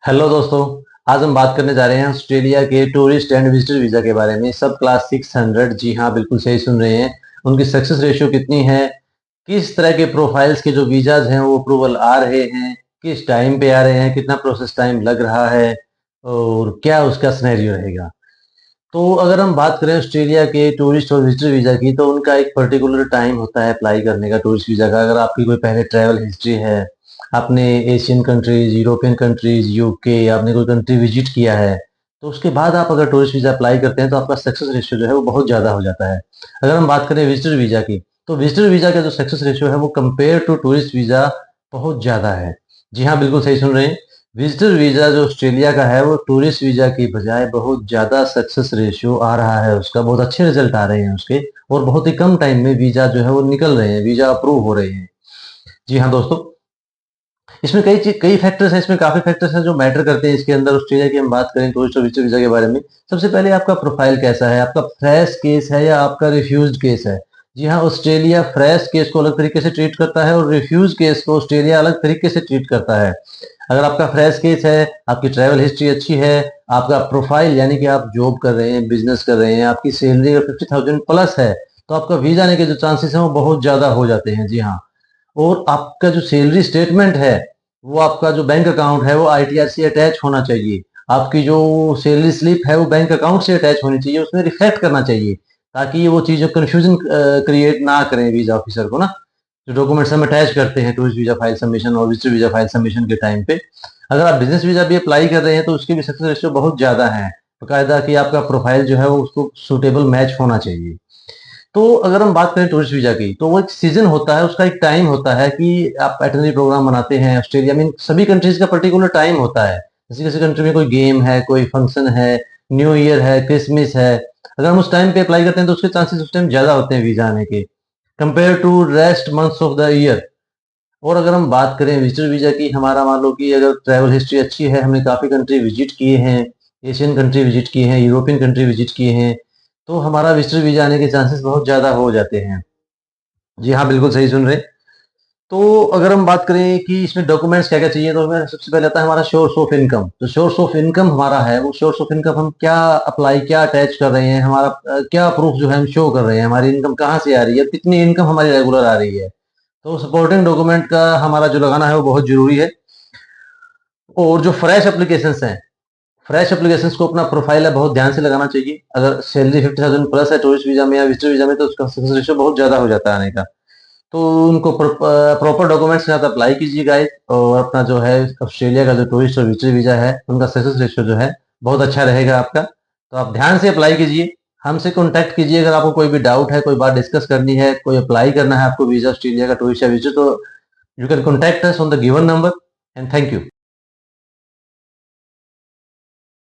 Hello दोस्तों। आज हम बात करने जा रहे हैं ऑस्ट्रेलिया के टूरिस्ट एंड विजिटर वीजा के बारे में। सब क्लास 600, जी हाँ बिल्कुल सही सुन रहे हैं। उनकी सक्सेस रेशियो कितनी है, किस तरह के प्रोफाइल्स के जो वीजाज हैं वो अप्रूवल आ रहे हैं, किस टाइम पे आ रहे हैं, कितना प्रोसेस टाइम लग रहा है और क्या उसका सिनेरियो रहेगा। तो अगर हम बात करें ऑस्ट्रेलिया के टूरिस्ट और विजिटर वीजा की, तो उनका एक पर्टिकुलर टाइम होता है अप्लाई करने का टूरिस्ट वीजा का। अगर आपकी कोई पहले ट्रैवल हिस्ट्री है, आपने Asian countries, European countries, UK, आपने कोई कंट्री विजिट किया है, तो उसके बाद आप अगर टूरिस्ट वीजा अप्लाई करते हैं तो आपका सक्सेस रेशियो जो है वो बहुत ज़्यादा हो जाता है। अगर हम बात करें विजिटर वीजा की, तो विजिटर वीजा का जो सक्सेस रेशियो है वो कंपेयर टू टूरिस्ट वीजा बहुत ज़्यादा है। जी हाँ बिल्कुल सही सुन रहे हैं। विजिटर वीजा जो ऑस्ट्रेलिया का है वो टूरिस्ट वीजा की बजाय बहुत ज़्यादा सक्सेस रेशियो आ रहा है उसका, बहुत अच्छे रिजल्ट आ रहे हैं उसके, और बहुत ही कम टाइम में वीजा जो है वो निकल रहे हैं, वीजा अप्रूव हो रहे हैं। जी हाँ दोस्तों, इसमें कई फैक्टर्स हैं, इसमें काफ़ी फैक्टर्स हैं जो मैटर करते हैं इसके अंदर। ऑस्ट्रेलिया की हम बात करें टूरिस्ट और विजिटर वीजा के बारे में, सबसे पहले आपका प्रोफाइल कैसा है, आपका फ्रेश केस है या आपका रिफ्यूज्ड केस है। जी हाँ, ऑस्ट्रेलिया फ्रेश केस को अलग तरीके से ट्रीट करता है और रिफ्यूज केस को ऑस्ट्रेलिया अलग तरीके से ट्रीट करता है। अगर आपका फ्रेश केस है, आपकी ट्रैवल हिस्ट्री अच्छी है, आपका प्रोफाइल यानी कि आप जॉब कर रहे हैं, बिजनेस कर रहे हैं, आपकी सैलरी अगर 50,000 प्लस है, तो आपका वीजा आने के जो चांसेस हैं वो बहुत ज़्यादा हो जाते हैं। जी हाँ, और आपका जो सैलरी स्टेटमेंट है, वो आपका जो बैंक अकाउंट है वो आईटीआर से अटैच होना चाहिए। आपकी जो सैलरी स्लिप है वो बैंक अकाउंट से अटैच होनी चाहिए, उसमें रिफ्लेक्ट करना चाहिए, ताकि वो चीज़ें कन्फ्यूजन क्रिएट ना करें वीजा ऑफिसर को ना। जो डॉक्यूमेंट्स हम अटैच करते हैं टूरिस्ट वीजा फाइल सबमिशन और विजिटर वीजा फाइल सबमिशन के टाइम पे, अगर आप बिजनेस वीजा भी अप्लाई कर रहे हैं तो उसकी भी सक्सेस रेशियो बहुत ज़्यादा है। बाकायदा कि आपका प्रोफाइल जो है वो उसको सूटेबल मैच होना चाहिए। तो अगर हम बात करें टूरिस्ट वीजा की, तो वो एक सीजन होता है, उसका एक टाइम होता है कि आप एटर्नरी प्रोग्राम मनाते हैं। ऑस्ट्रेलिया में सभी कंट्रीज का पर्टिकुलर टाइम होता है। जैसे किसी कंट्री में कोई गेम है, कोई फंक्शन है, न्यू ईयर है, क्रिसमस है, अगर हम उस टाइम पे अप्लाई करते हैं तो उसके चांसेस उस टाइम ज़्यादा होते हैं वीजा आने के, compare to rest months of the year. और अगर हम बात करें विजिटर वीजा की, हमारा मान लो कि अगर ट्रैवल हिस्ट्री अच्छी है, हमने काफ़ी कंट्री विजिट किए हैं, एशियन कंट्री विजिट किए हैं, यूरोपियन कंट्री विजिट किए हैं, तो हमारा विजिटर वीजा आने के चांसेस बहुत ज़्यादा हो जाते हैं। जी हाँ, बिल्कुल सही सुन रहे हैं। तो अगर हम बात करें कि इसमें डॉक्यूमेंट्स क्या-क्या चाहिए, तो हमें सबसे पहले आता है हमारा सोर्स ऑफ इनकम। जो सोर्स ऑफ इनकम हमारा है, वो सोर्स ऑफ इनकम हम क्या अप्लाई, क्या अटैच कर रहे हैं, हमारा क्या प्रूफ जो है हम शो कर रहे हैं, हमारी इनकम कहाँ से आ रही है, कितनी इनकम हमारी रेगुलर आ रही है। तो सपोर्टिंग डॉक्यूमेंट का हमारा जो लगाना है वो बहुत ज़रूरी है। और जो फ्रेश एप्लीकेशंस हैं, फ्रेश एप्लीकेशंस को अपना प्रोफाइल है बहुत ध्यान से लगाना चाहिए। अगर सैलरी 50,000 प्लस है टूरिस्ट वीजा में या विजिटर वीजा में, तो उसका सक्सेस रेशियो बहुत ज़्यादा हो जाता है आने का। तो उनको प्रॉपर डॉक्यूमेंट्स के साथ अप्लाई कीजिए गाइस, और अपना जो है ऑस्ट्रेलिया का जो टूरिस्ट और विजिटर वीजा है उनका सक्सेस रेशियो जो है बहुत अच्छा रहेगा आपका। तो आप ध्यान से अप्लाई कीजिए, हमसे कॉन्टैक्ट कीजिए अगर आपको कोई भी डाउट है, कोई बात डिस्कस करनी है, कोई अप्लाई करना है आपको वीजा ऑस्ट्रेलिया का टूरिस्ट या विजिटर, तो you can contact us on the given number. And thank you.